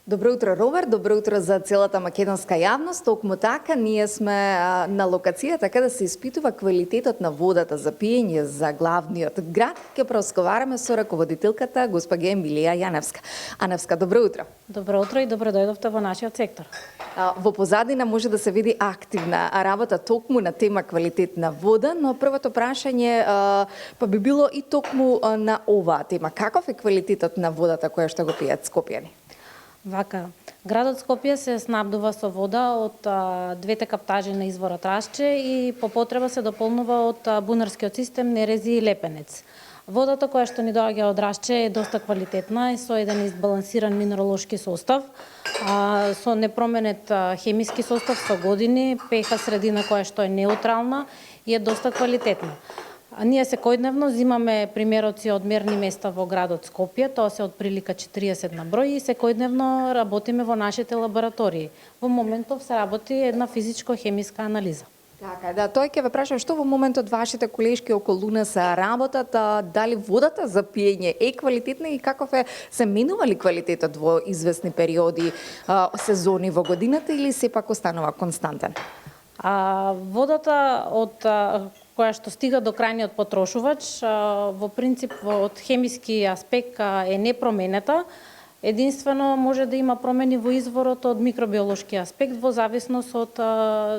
Добро утро, Роберт, добро утро за целата македонска јавност. Токму така, ние сме на локација така да се испитува квалитетот на водата за пиење за главниот град. Ќе поразговараме со раководителката госпожа Емилија Јаневска. Аневска, добро утро. Добро утро и добро дојдовте во нашиот сектор. Во позадина може да се види активна работа токму на тема квалитет на вода, но првото прашање па би било и токму на оваа тема. Каков е квалитетот на водата која што го пијат скопјани? Вака, градот Скопје се снабдува со вода од двете каптажи на изворот Рашче и по потреба се дополнува од бунарскиот систем Нерези и Лепенец. Водата која што ни доаѓа од Рашче е доста квалитетна и со еден избалансиран минералошки состав, со непроменет хемиски состав со години, pH средина која што е неутрална и е доста квалитетна. Ние секојдневно зимаме примероци од мерни места во градот Скопје, тоа се од прилика 40 на број и секојдневно работиме во нашите лаборатории. Во моментов се работи една физичко-хемиска анализа. Така, да, тој ќе ве прашам што во моментот вашите колешки околу нас работат, дали водата за пиење е квалитетна и каков е, се менували квалитетот во известни периоди, сезони во годината или сепак останува константен? Водата од која што стига до крајниот потрошувач, во принцип од хемиски аспект е непроменета. Единствено може да има промени во изворот од микробиолошки аспект во зависност од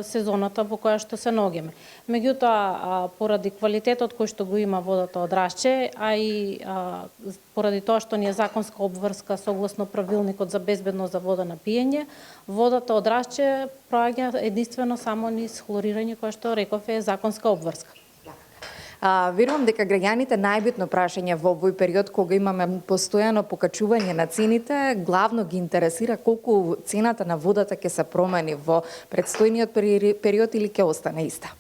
сезоната во која што се наоѓаме. Меѓутоа, поради квалитетот кој што го има водата од Рашче, а и поради тоа што ни е законска обврска согласно правилникот за безбедност за вода на пиење, водата од Рашче проаѓа единствено само низ хлорирање, која што реков е законска обврска. Верувам дека граѓаните најбитно прашање во овој период кога имаме постојано покачување на цените, главно ги интересира колку цената на водата ќе се промени во предстојниот период или ќе остане иста.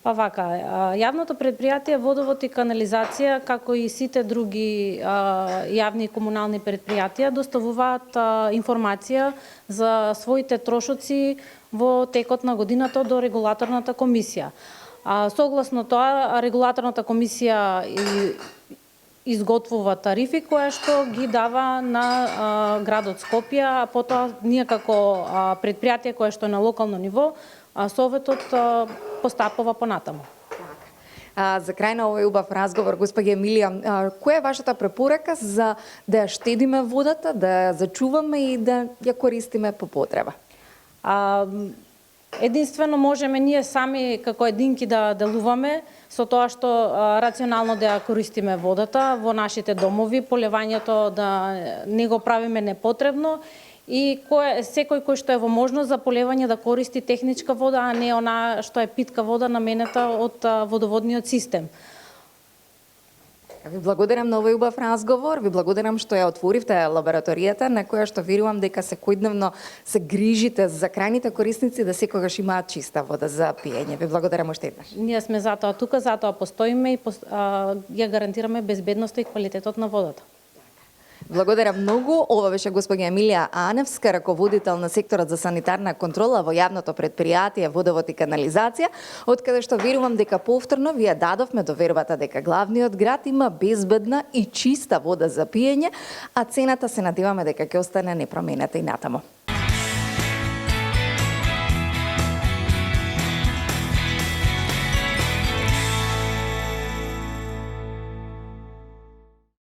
Па вака, јавното предпријатие Водовод и канализација, како и сите други јавни и комунални предпријатија, доставуваат информација за своите трошоци во текот на годината до регулаторната комисија. Согласно тоа, регулаторната комисија изготвува тарифи која што ги дава на градот Скопје, а потоа ние како предпријатие кое што е на локално ниво, советот постапува понатаму. За крај на овој убав разговор, госпожа Емилија, која е вашата препорака за да ја штедиме водата, да ја зачуваме и да ја користиме по потреба? Единствено можеме ние сами како единки да делуваме со тоа што рационално да ја користиме водата во нашите домови, полевањето да не го правиме непотребно и секој кој што е во можност за полевање да користи техничка вода, а не она што е питка вода наменета од водоводниот систем. Ви благодарам на овој убав разговор, ви благодарам што ја отворивте лабораторијата на која што верувам дека секојдневно се грижите за крајните корисници да секогаш имаат чиста вода за пиење. Ви благодарам уште еднаш. Ние сме затоа тука, затоа постоиме и ја гарантираме безбедноста и квалитетот на водата. Благодарам многу. Ова беше госпожа Емилија Аневска, раководител на секторот за санитарна контрола во јавното предпријатие Водовод и канализација, од каде што верувам дека повторно ви ја дадовме довербата дека главниот град има безбедна и чиста вода за пиење, а цената се надеваме дека ќе остане непроменета и натаму.